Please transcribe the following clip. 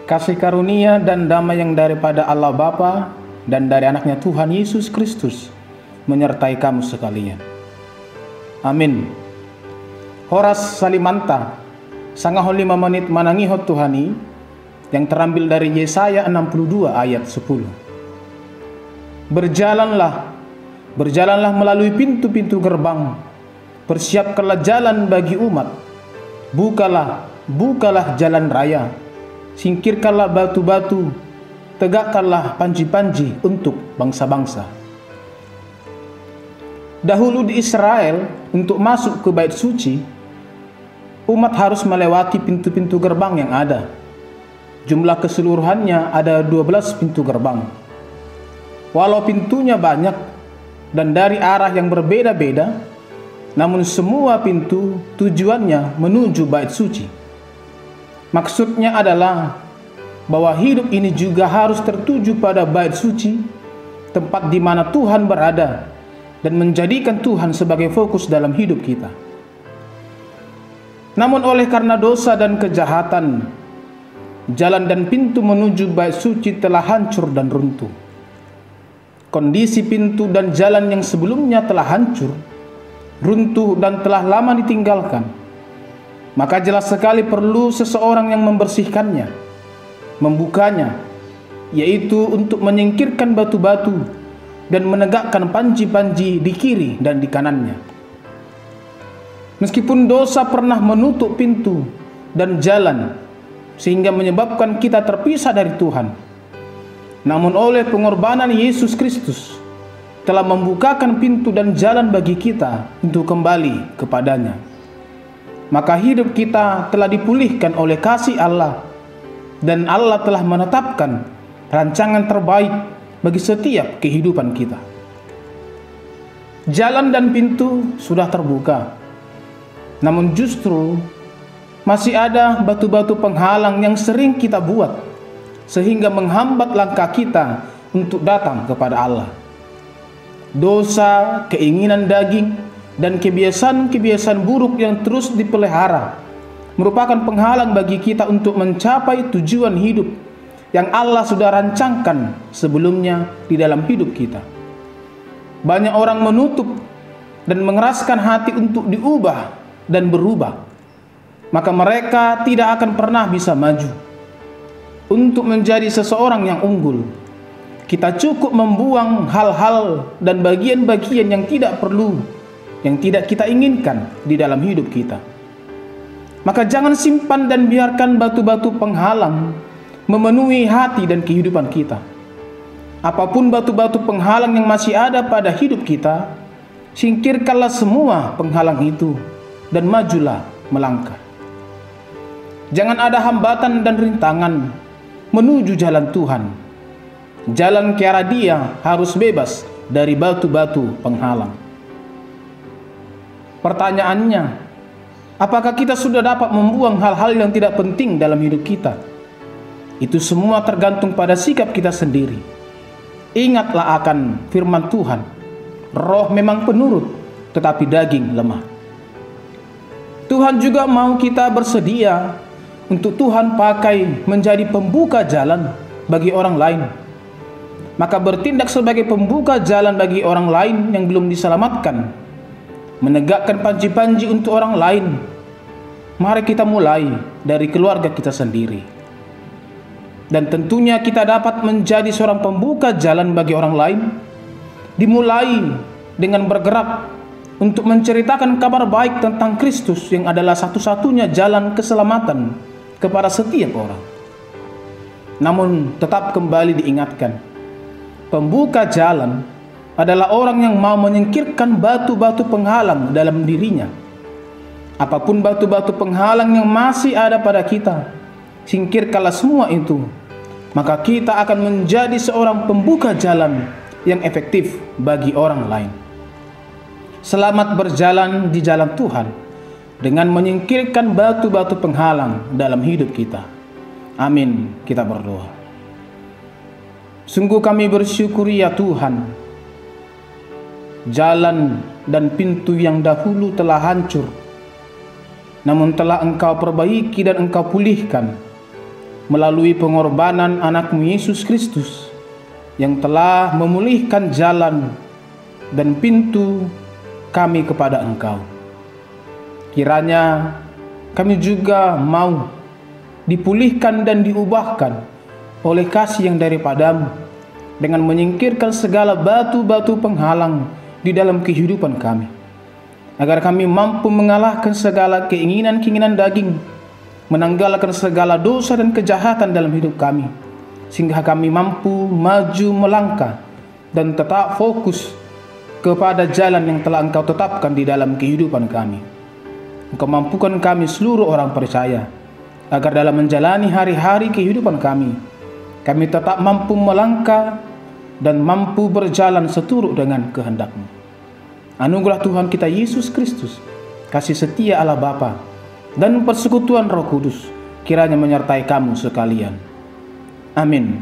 Kasih karunia dan damai yang daripada Allah Bapa dan dari anaknya Tuhan Yesus Kristus menyertai kamu sekalian. Amin. Horas salimanta, sangaho 5 menit manangihot Tuhani, yang terambil dari Yesaya 62 ayat 10. Berjalanlah melalui pintu-pintu gerbang, persiapkanlah jalan bagi umat, bukalah jalan raya, singkirkanlah batu-batu, tegakkanlah panji-panji untuk bangsa-bangsa. Dahulu di Israel, untuk masuk ke bait suci, umat harus melewati pintu-pintu gerbang yang ada. Jumlah keseluruhannya ada 12 pintu gerbang. Walau pintunya banyak dan dari arah yang berbeda-beda, namun semua pintu tujuannya menuju bait suci. Maksudnya adalah bahwa hidup ini juga harus tertuju pada bait suci, tempat di mana Tuhan berada, dan menjadikan Tuhan sebagai fokus dalam hidup kita. Namun oleh karena dosa dan kejahatan, jalan dan pintu menuju bait suci telah hancur dan runtuh. Kondisi pintu dan jalan yang sebelumnya telah hancur, runtuh dan telah lama ditinggalkan. Maka jelas sekali perlu seseorang yang membersihkannya, membukanya, yaitu untuk menyingkirkan batu-batu dan menegakkan panji-panji di kiri dan di kanannya. Meskipun dosa pernah menutup pintu dan jalan sehingga menyebabkan kita terpisah dari Tuhan, namun oleh pengorbanan Yesus Kristus telah membukakan pintu dan jalan bagi kita untuk kembali kepadanya. Maka hidup kita telah dipulihkan oleh kasih Allah, dan Allah telah menetapkan rancangan terbaik bagi setiap kehidupan kita. Jalan dan pintu sudah terbuka, namun justru masih ada batu-batu penghalang yang sering kita buat sehingga menghambat langkah kita untuk datang kepada Allah. Dosa, keinginan daging, dan kebiasaan-kebiasaan buruk yang terus dipelihara merupakan penghalang bagi kita untuk mencapai tujuan hidup yang Allah sudah rancangkan sebelumnya di dalam hidup kita. Banyak orang menutup dan mengeraskan hati untuk diubah dan berubah, maka mereka tidak akan pernah bisa maju. Untuk menjadi seseorang yang unggul, kita cukup membuang hal-hal dan bagian-bagian yang tidak perlu, yang tidak kita inginkan di dalam hidup kita. Maka jangan simpan dan biarkan batu-batu penghalang memenuhi hati dan kehidupan kita. Apapun batu-batu penghalang yang masih ada pada hidup kita, singkirkanlah semua penghalang itu dan majulah melangkah. Jangan ada hambatan dan rintangan menuju jalan Tuhan. Jalan ke arah Dia harus bebas dari batu-batu penghalang. Pertanyaannya, apakah kita sudah dapat membuang hal-hal yang tidak penting dalam hidup kita? Itu semua tergantung pada sikap kita sendiri. Ingatlah akan firman Tuhan, roh memang penurut, tetapi daging lemah. Tuhan juga mau kita bersedia untuk Tuhan pakai menjadi pembuka jalan bagi orang lain. Maka bertindak sebagai pembuka jalan bagi orang lain yang belum diselamatkan, menegakkan panji-panji untuk orang lain. Mari kita mulai dari keluarga kita sendiri. Dan tentunya kita dapat menjadi seorang pembuka jalan bagi orang lain, dimulai dengan bergerak untuk menceritakan kabar baik tentang Kristus yang adalah satu-satunya jalan keselamatan kepada setiap orang. Namun tetap kembali diingatkan, pembuka jalan adalah orang yang mau menyingkirkan batu-batu penghalang dalam dirinya. Apapun batu-batu penghalang yang masih ada pada kita, singkirkanlah semua itu, maka kita akan menjadi seorang pembuka jalan yang efektif bagi orang lain. Selamat berjalan di jalan Tuhan dengan menyingkirkan batu-batu penghalang dalam hidup kita. Amin. Kita berdoa. Sungguh kami bersyukur ya Tuhan, jalan dan pintu yang dahulu telah hancur, namun telah Engkau perbaiki dan Engkau pulihkan. melalui pengorbanan anak-Mu Yesus Kristus yang telah memulihkan jalan dan pintu kami kepada Engkau. Kiranya kami juga mau dipulihkan dan diubahkan oleh kasih yang daripada-Mu, dengan menyingkirkan segala batu-batu penghalang di dalam kehidupan kami, agar kami mampu mengalahkan segala keinginan-keinginan daging, menanggalkan segala dosa dan kejahatan dalam hidup kami, sehingga kami mampu maju melangkah dan tetap fokus kepada jalan yang telah Engkau tetapkan di dalam kehidupan kami. Engkau mampukan kami seluruh orang percaya, agar dalam menjalani hari-hari kehidupan kami tetap mampu melangkah dan mampu berjalan seturut dengan kehendak-Mu. Anugerah Tuhan kita Yesus Kristus, kasih setia Allah Bapa, dan persekutuan Roh Kudus kiranya menyertai kamu sekalian. Amin.